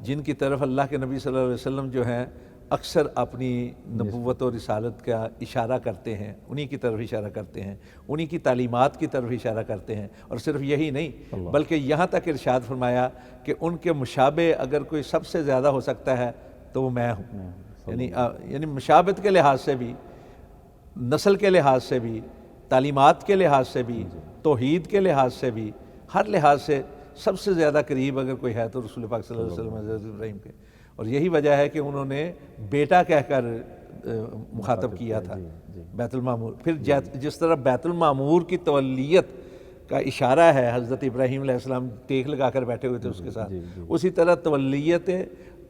جن کی طرف اللہ کے نبی صلی اللہ علیہ وسلم جو ہیں اکثر اپنی نبوت و رسالت کا اشارہ کرتے ہیں، انہی کی طرف اشارہ کرتے ہیں، انہی کی تعلیمات کی طرف اشارہ کرتے ہیں. اور صرف یہی نہیں بلکہ یہاں تک ارشاد فرمایا کہ ان کے مشابہ اگر کوئی سب سے زیادہ ہو سکتا ہے تو وہ میں ہوں. یعنی مشابہت کے لحاظ سے بھی، نسل کے لحاظ سے بھی، تعلیمات کے لحاظ سے بھی، توحید کے لحاظ سے بھی، ہر لحاظ سے سب سے زیادہ قریب اگر کوئی ہے تو رسول پاک صلی اللہ علیہ وسلم حضرت ابراہیم کے. اور یہی وجہ ہے کہ انہوں نے بیٹا کہہ کر مخاطب کیا تھا بیت المعمور. پھر جس طرح بیت المعمور کی تولیت کا اشارہ ہے، حضرت ابراہیم علیہ السلام ٹیک لگا کر بیٹھے ہوئے تھے اس کے ساتھ، اسی طرح تولیت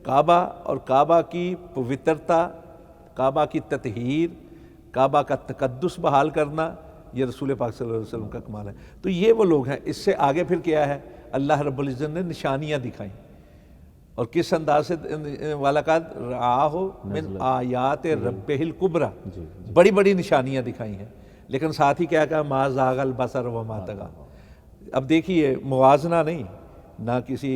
کعبہ اور کعبہ کی پوترتا، کعبہ کی تطہیر، کعبہ کا تقدس بحال کرنا، یہ رسول پاک صلی اللہ علیہ وسلم کا کمال ہے. تو یہ وہ لوگ ہیں. اس سے آگے پھر کیا ہے، اللہ رب العزت نے نشانیاں دکھائیں، اور کس انداز سے وَلَقَدْ رَآهُ مِنْ آیَاتِ رَبِّهِ الْكُبْرَى، بڑی بڑی نشانیاں دکھائی ہیں. لیکن ساتھ ہی کیا کہا، مَا زَاغَ الْبَصَرُ وَمَا طَغَىٰ. اب دیکھیے موازنہ نہیں، نہ کسی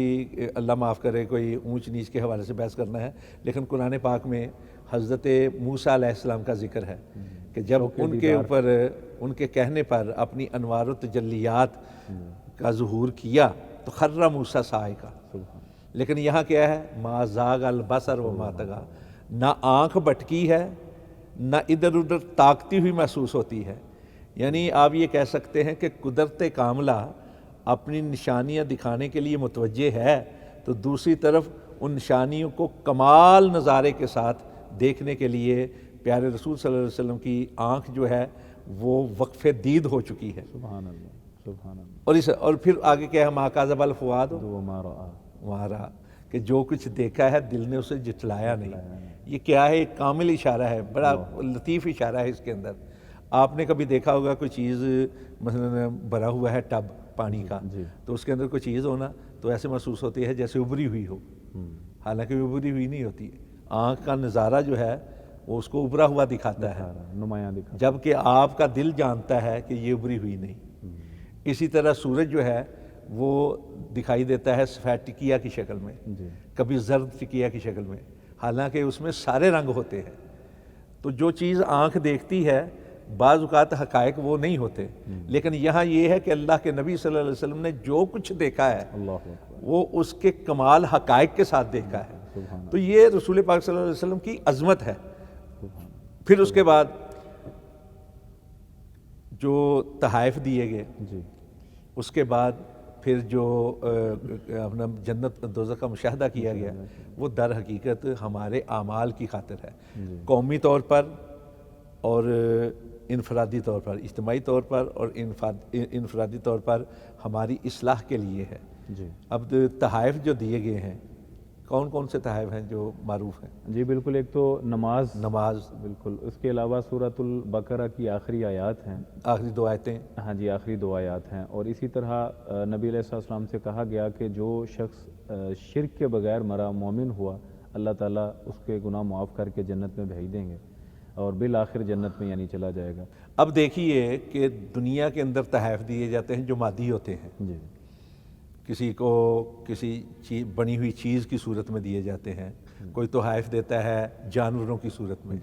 اللہ معاف کرے کوئی اونچ نیچ کے حوالے سے بحث کرنا ہے، لیکن قرآن پاک میں حضرت موسیٰ علیہ السلام کا ذکر ہے کہ جب ان کے اوپر ان کے کہنے پر اپنی انوار و تجلیات کا ظہور کیا تو خر موسیٰ صاعقا. لیکن یہاں کیا ہے، ما زاغ البصر وما طغیٰ، نہ آنکھ بھٹکی ہے، نہ ادھر ادھر تاکتی ہوئی محسوس ہوتی ہے. یعنی آپ یہ کہہ سکتے ہیں کہ قدرت کاملہ اپنی نشانیاں دکھانے کے لیے متوجہ ہے، تو دوسری طرف ان نشانیوں کو کمال نظارے کے ساتھ دیکھنے کے لیے پیارے رسول صلی اللہ علیہ وسلم کی آنکھ جو ہے وہ وقف دید ہو چکی ہے. سبحان اللہ سبحان اللہ. اور پھر آگے کیا ہے، ما کذب الفؤاد وما رأى، وما رأى، کہ جو کچھ دیکھا ہے دل نے اسے جھٹلایا نہیں. یہ کیا ہے، ایک کامل اشارہ ہے، بڑا لطیف اشارہ ہے اس کے اندر. آپ نے کبھی دیکھا ہوگا کوئی چیز مثلا بھرا ہوا ہے ٹب پانی کا، تو اس کے اندر کوئی چیز ہونا تو ایسے محسوس ہوتی ہے جیسے ابری ہوئی ہو، حالانکہ وہ ابری ہوئی نہیں ہوتی. آنکھ کا نظارہ جو ہے وہ اس کو ابھرا ہوا دکھاتا ہے، نمایاں دکھاتا، جبکہ آپ کا دل جانتا ہے کہ یہ ابری ہوئی نہیں. اسی طرح سورج جو ہے وہ دکھائی دیتا ہے سفید ٹکیا کی شکل میں، جی کبھی زرد ٹکیا کی شکل میں، حالانکہ اس میں سارے رنگ ہوتے ہیں۔ تو جو چیز آنکھ دیکھتی ہے بعض اوقات حقائق وہ نہیں ہوتے، لیکن یہاں یہ ہے کہ اللہ کے نبی صلی اللہ علیہ وسلم نے جو کچھ دیکھا ہے اللہ اکبر، وہ اس کے کمال حقائق کے ساتھ دیکھا ہے۔ سبحان تو یہ رسول پاک صلی اللہ علیہ وسلم کی عظمت ہے۔ پھر اس کے بعد جو تحائف دیے گئے، جی اس کے بعد پھر جو اپنا جنت دوزخ کا مشاہدہ کیا گیا، وہ در حقیقت ہمارے اعمال کی خاطر ہے، قومی طور پر اور انفرادی طور پر، اجتماعی طور پر اور انفرادی طور پر ہماری اصلاح کے لیے ہے۔ جی اب تحائف جو دیے گئے ہیں، کون کون سے تحائف ہیں جو معروف ہیں؟ جی بالکل، ایک تو نماز، نماز، بالکل، اس کے علاوہ سورۃ البقرہ کی آخری آیات ہیں، آخری 2 آیتیں، ہاں جی آخری 2 آیات ہیں، اور اسی طرح نبی علیہ السلام سے کہا گیا کہ جو شخص شرک کے بغیر مرا مومن ہوا، اللہ تعالیٰ اس کے گناہ معاف کر کے جنت میں بھیج دیں گے اور بالآخر جنت میں یعنی چلا جائے گا۔ اب دیکھیے کہ دنیا کے اندر تحائف دیے جاتے ہیں جو مادی ہوتے ہیں، جی کسی کو کسی بنی ہوئی چیز کی صورت میں دیے جاتے ہیں، کوئی تحائف دیتا ہے جانوروں کی صورت میں،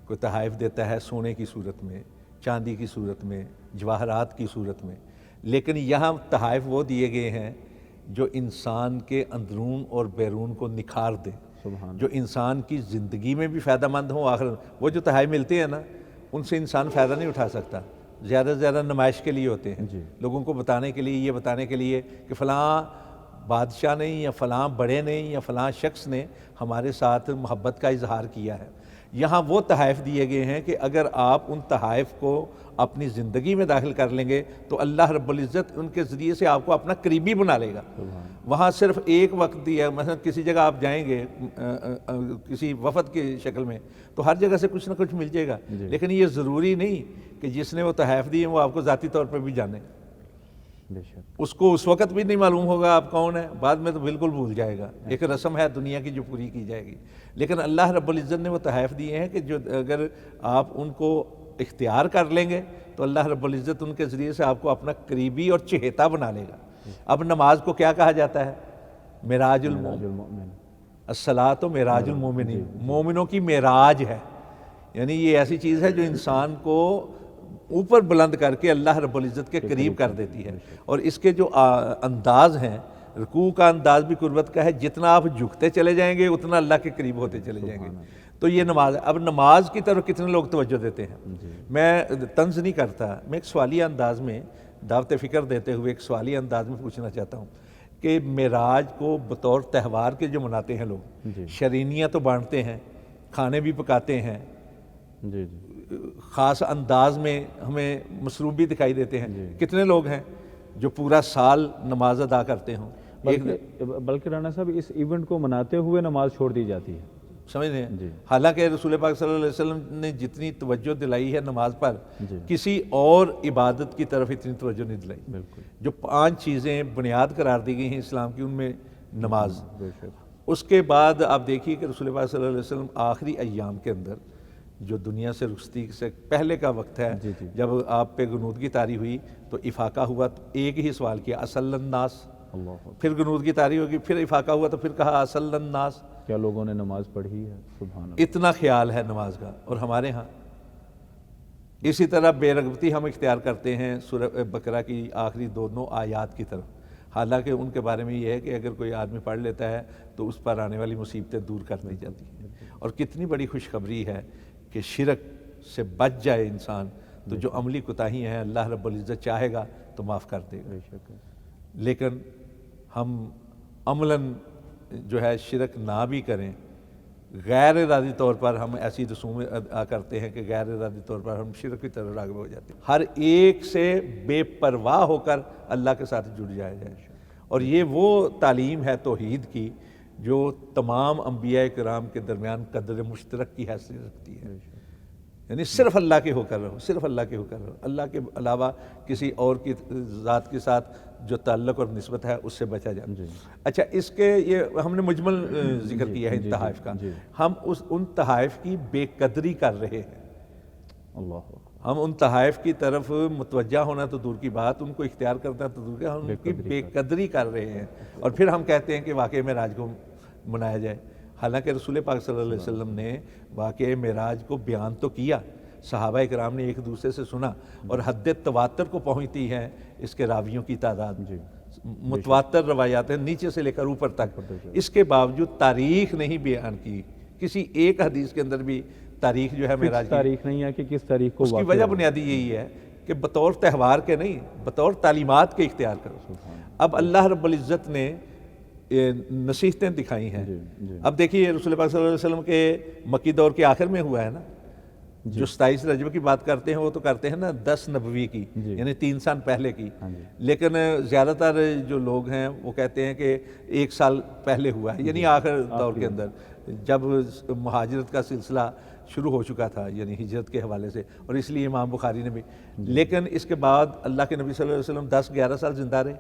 کوئی تحائف دیتا ہے سونے کی صورت میں، چاندی کی صورت میں، جواہرات کی صورت میں، لیکن یہاں تحائف وہ دیے گئے ہیں جو انسان کے اندرون اور بیرون کو نکھار دیں، سبحان جو انسان کی زندگی میں بھی فائدہ مند ہوں۔ آخر وہ جو تحائف ملتے ہیں نا، ان سے انسان فائدہ نہیں اٹھا سکتا، زیادہ سے زیادہ نمائش کے لیے ہوتے ہیں، لوگوں کو بتانے کے لیے، یہ بتانے کے لیے کہ فلاں بادشاہ نے یا فلاں بڑے نے یا فلاں شخص نے ہمارے ساتھ محبت کا اظہار کیا ہے۔ یہاں وہ تحائف دیے گئے ہیں کہ اگر آپ ان تحائف کو اپنی زندگی میں داخل کر لیں گے تو اللہ رب العزت ان کے ذریعے سے آپ کو اپنا قریبی بنا لے گا۔ وہاں صرف ایک وقت دیا، مثلا کسی جگہ آپ جائیں گے کسی وفد کی شکل میں تو ہر جگہ سے کچھ نہ کچھ مل جائے گا، لیکن یہ ضروری نہیں کہ جس نے وہ تحائف دیے وہ آپ کو ذاتی طور پر بھی جانے، بے شک، اس کو اس وقت بھی نہیں معلوم ہوگا آپ کون ہیں، بعد میں تو بالکل بھول جائے گا۔ ایک رسم ہے دنیا کی جو پوری کی جائے گی، لیکن اللہ رب العزت نے وہ تحائف دیے ہیں کہ جو اگر آپ ان کو اختیار کر لیں گے تو اللہ رب العزت ان کے ذریعے سے آپ کو اپنا قریبی اور چہیتا بنا لے گا۔ اب نماز کو کیا کہا جاتا ہے؟ معراج المؤمن، الصلاۃ معراج المومنین، مومنوں کی معراج ہے، یعنی یہ ایسی چیز ہے جو انسان کو اوپر بلند کر کے اللہ رب العزت کے قریب کر دیتی ہے۔ اور اس کے جو انداز ہیں، رکوع کا انداز بھی قربت کا ہے، جتنا آپ جھکتے چلے جائیں گے اتنا اللہ کے قریب ہوتے چلے جائیں گے۔ تو یہ نماز ہے۔ اب نماز کی طرف کتنے لوگ توجہ دیتے ہیں؟ میں طنز نہیں کرتا، میں ایک سوالیہ انداز میں دعوت فکر دیتے ہوئے ایک سوالیہ انداز میں پوچھنا چاہتا ہوں کہ معراج کو بطور تہوار کے جو مناتے ہیں لوگ، شرینیاں تو بانٹتے ہیں، کھانے بھی پکاتے ہیں، جی جی، خاص انداز میں ہمیں مصروف بھی دکھائی دیتے ہیں، کتنے لوگ ہیں جو پورا سال نماز ادا کرتے ہوں؟ بلکہ رانا صاحب اس ایونٹ کو مناتے ہوئے نماز چھوڑ دی جاتی ہے، سمجھ رہے ہیں؟ حالانکہ رسول پاک صلی اللہ علیہ وسلم نے جتنی توجہ دلائی ہے نماز پر، کسی اور عبادت کی طرف اتنی توجہ نہیں دلائی۔ بالکل، جو 5 چیزیں بنیاد قرار دی گئی ہیں اسلام کی، ان میں نماز۔ بے شک، اس کے بعد آپ دیکھیے کہ رسول پاک صلی اللہ علیہ وسلم آخری ایام کے اندر جو دنیا سے رخصتی سے پہلے کا وقت ہے، جب آپ پہ غنودگی طاری ہوئی تو افاقہ ہوا تو ایک ہی سوال کیا، اصل الناس، پھر غنودگی طاری ہوگی، پھر افاقہ ہوا تو پھر کہا اصل الناس، کیا لوگوں نے نماز پڑھی ہے؟ سبحان اللہ، اتنا خیال ہے نماز کا۔ اور ہمارے ہاں اسی طرح بے رغبتی ہم اختیار کرتے ہیں سورہ بقرہ کی آخری 2 آیات کی طرف، حالانکہ ان کے بارے میں یہ ہے کہ اگر کوئی آدمی پڑھ لیتا ہے تو اس پر آنے والی مصیبتیں دور کر دی جاتی ہیں۔ اور کتنی بڑی خوشخبری ہے کہ شرک سے بچ جائے انسان تو جو عملی کوتاہیاں ہیں اللہ رب العزت چاہے گا تو معاف کر دے گا، لیکن ہم عملاً جو ہے شرک نہ بھی کریں، غیر ارادی طور پر ہم ایسی رسومیں ادا کرتے ہیں کہ غیر ارادی طور پر ہم شرک کی طرف راغب ہو جاتے ہیں۔ ہر ایک سے بے پرواہ ہو کر اللہ کے ساتھ جڑ جایا جائے، اور یہ وہ تعلیم ہے توحید کی جو تمام انبیاء کرام کے درمیان قدر مشترک کی حیثیت رکھتی ہے، یعنی صرف اللہ کے ہو کر رہو، صرف اللہ کے ہو کر رہو، اللہ کے علاوہ کسی اور کی ذات کے ساتھ جو تعلق اور نسبت ہے اس سے بچا جائے۔ اچھا، اس کے یہ ہم نے مجمل ذکر کیا ہے ان تحائف کا، ہم ان تحائف کی بے قدری کر رہے ہیں۔ اللہ ہم ان تحائف کی طرف متوجہ ہونا تو دور کی بات، ان کو اختیار کرنا تو دور کی، ہم ان کی بے قدری کر رہے ہیں، اور پھر ہم کہتے ہیں کہ واقعہ معراج کو منایا جائے۔ حالانکہ رسول پاک صلی اللہ علیہ وسلم نے واقعہ معراج کو بیان تو کیا، صحابہ اکرام نے ایک دوسرے سے سنا، اور حد تواتر کو پہنچتی ہے اس کے راویوں کی تعداد، متواتر روایات ہیں نیچے سے لے کر اوپر تک، اس کے باوجود تاریخ نہیں بیان کی، کسی ایک حدیث کے اندر بھی تاریخ جو ہے معراج کی تاریخ نہیں ہے کہ کس تاریخ کو اس کی وجہ بنیادی یہی ہے کہ بطور تہوار کے نہیں، بطور تعلیمات کے اختیار کرو۔ اب اللہ رب العزت نے نصیحتیں دکھائی ہیں۔ اب دیکھیے رسول پاک صلی اللہ علیہ وسلم کے مکی دور کے آخر میں ہوا ہے نا، جو 27 رجب کی بات کرتے ہیں وہ تو کرتے ہیں نا 10 نبوی کی، یعنی 3 سال پہلے کی، لیکن زیادہ تر جو لوگ ہیں وہ کہتے ہیں کہ 1 سال پہلے ہوا ہے، یعنی آخر دور کے اندر جب مہاجرت کا سلسلہ شروع ہو چکا تھا، یعنی ہجرت کے حوالے سے، اور اس لیے امام بخاری نے بھی، لیکن اس کے بعد اللہ کے نبی صلی اللہ علیہ وسلم 10-11 سال زندہ رہے۔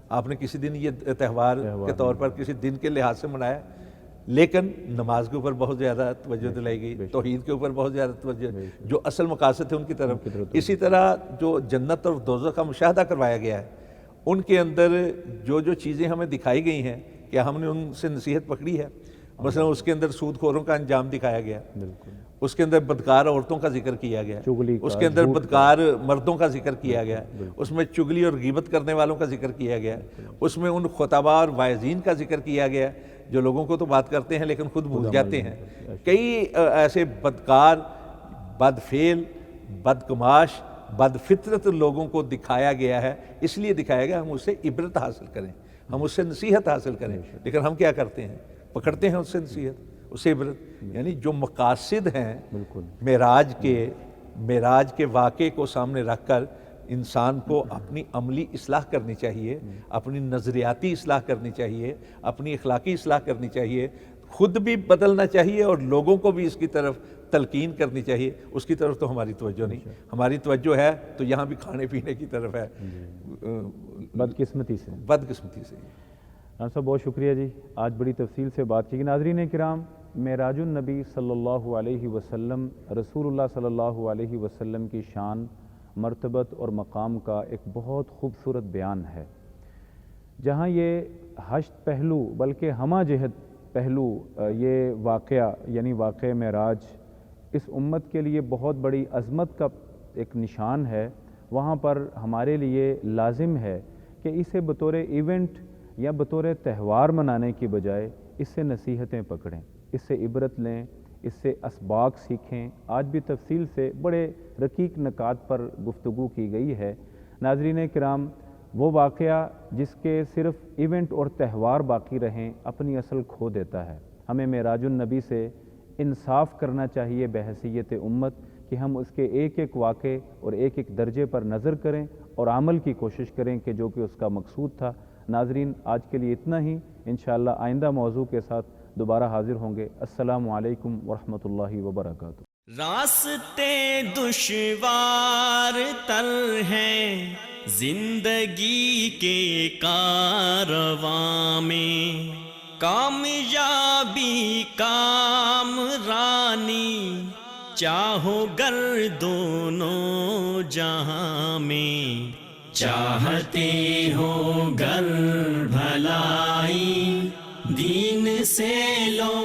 آپ نے کسی دن یہ تہوار کے طور پر کسی دن کے لحاظ سے منایا، لیکن نماز کے اوپر بہت زیادہ توجہ دلائی گئی، توحید کے اوپر بہت زیادہ توجہ، جو اصل مقاصد تھے ان کی طرف۔ اسی طرح جو جنت اور دوزخ کا مشاہدہ کروایا گیا ہے، ان کے اندر جو جو چیزیں ہمیں دکھائی گئی ہیں، کیا ہم نے ان سے نصیحت پکڑی ہے؟ مثلا اس کے اندر سود خوروں کا انجام دکھایا گیا، اس کے اندر بدکار عورتوں کا ذکر کیا گیا، اس کے اندر بدکار مردوں کا ذکر کیا گیا، اس میں چگلی اور غیبت کرنے والوں کا ذکر کیا گیا، اس میں ان خطباء اور واعظین کا ذکر کیا گیا جو لوگوں کو تو بات کرتے ہیں لیکن خود بھول جاتے ہیں۔ کئی ایسے بدکار، بدفعل، بدگماش، بدفطرت لوگوں کو دکھایا گیا ہے، اس لیے دکھایا گیا ہم اس سے عبرت حاصل کریں، ہم اس سے نصیحت حاصل کریں، لیکن ہم کیا کرتے ہیں؟ پکڑتے ہیں اس سے نصیحت، اس سے عبرت۔ یعنی جو مقاصد ہیں معراج کے واقعے کو سامنے رکھ کر انسان کو اپنی عملی اصلاح کرنی چاہیے، اپنی نظریاتی اصلاح کرنی چاہیے، اپنی اخلاقی اصلاح کرنی چاہیے، خود بھی بدلنا چاہیے اور لوگوں کو بھی اس کی طرف تلقین کرنی چاہیے۔ اس کی طرف تو ہماری توجہ نہیں، ہماری توجہ ہے تو یہاں بھی کھانے پینے کی طرف ہے، بدقسمتی سے۔ صاحب بہت شکریہ جی، آج بڑی تفصیل سے بات کی۔ ناظرین کرام، معراج النبی صلی اللہ علیہ وسلم، رسول اللہ صلی اللہ علیہ وسلم کی شان، مرتبت اور مقام کا ایک بہت خوبصورت بیان ہے، جہاں یہ 8 پہلو بلکہ ہمہ جہت پہلو یہ واقعہ یعنی واقعہ معراج اس امت کے لیے بہت بڑی عظمت کا ایک نشان ہے، وہاں پر ہمارے لیے لازم ہے کہ اسے بطور ایونٹ یا بطور تہوار منانے کی بجائے اس سے نصیحتیں پکڑیں، اس سے عبرت لیں، اس سے اسباق سیکھیں۔ آج بھی تفصیل سے بڑے رقیق نکات پر گفتگو کی گئی ہے۔ ناظرین کرام، وہ واقعہ جس کے صرف ایونٹ اور تہوار باقی رہیں اپنی اصل کھو دیتا ہے۔ ہمیں معراج النبی سے انصاف کرنا چاہیے بحیثیت امت کہ ہم اس کے ایک ایک واقعے اور ایک ایک درجے پر نظر کریں اور عمل کی کوشش کریں کہ جو کہ اس کا مقصود تھا۔ ناظرین، آج کے لیے اتنا ہی، انشاءاللہ آئندہ موضوع کے ساتھ دوبارہ حاضر ہوں گے۔ السلام علیکم ورحمۃ اللہ وبرکاتہ۔ راستے دشوار تر ہیں زندگی کے کارواں میں، کامیابی کامرانی چاہو گر دونوں جہاں میں، چاہتے ہو گر بھلائی دین سے لو